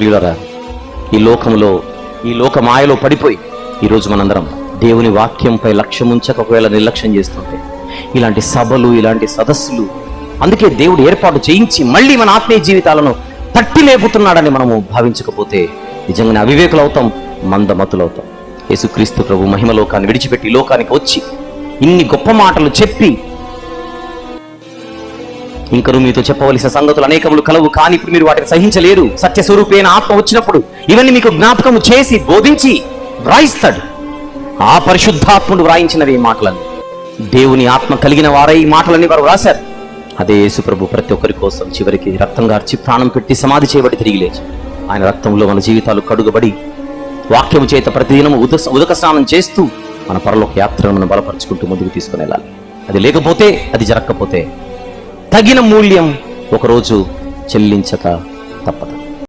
ప్రియులరా, ఈ లోకంలో, ఈ లోక మాయలో పడిపోయి ఈరోజు మనందరం దేవుని వాక్యంపై లక్ష్యం ఉంచక ఒకవేళ నిర్లక్ష్యం చేస్తుంటే, ఇలాంటి సభలు, ఇలాంటి సదస్సులు, అందుకే దేవుడు ఏర్పాటు చేయించి మళ్ళీ మన ఆత్మీయ జీవితాలను తట్టి లేపుతున్నాడని మనము భావించకపోతే నిజంగానే అవివేకులు అవుతాం, మందమతులవుతాం. యేసుక్రీస్తు ప్రభు మహిమలోకాన్ని విడిచిపెట్టి ఈ లోకానికి వచ్చి ఇన్ని గొప్ప మాటలు చెప్పి, ఇంకను మీతో చెప్పవలసిన సంగతులు అనేకములు కలవు, కానీ ఇప్పుడు మీరు వాటిని సహించలేరు. సత్యస్వరూపైన ఆత్మ వచ్చినప్పుడు ఇవన్నీ మీకు జ్ఞాపకము చేసి బోధించి వ్రాయిస్తాడు. ఆ పరిశుద్ధాత్ముడు వ్రాయించినవి ఈ మాటలన్నీ. దేవుని ఆత్మ కలిగిన వారై ఈ మాటలన్నీ వారు వ్రాశారు. అదే యేసు ప్రభు ప్రతి ఒక్కరి కోసం చివరికి రక్తం గార్చి ప్రాణం పెట్టి సమాధి చేయబడి తిరిగి లేచి, ఆయన రక్తంలో మన జీవితాలు కడుగబడి వాక్యము చేత ప్రతిదినము ఉదక స్నానం చేస్తూ మన పరలోక యాత్రను మనం బలపరుచుకుంటూ ముందుకు తీసుకుని వెళ్ళాలి. అది లేకపోతే, అది జరగకపోతే తగిన మూల్యం ఒకరోజు చెల్లించక తప్పదు.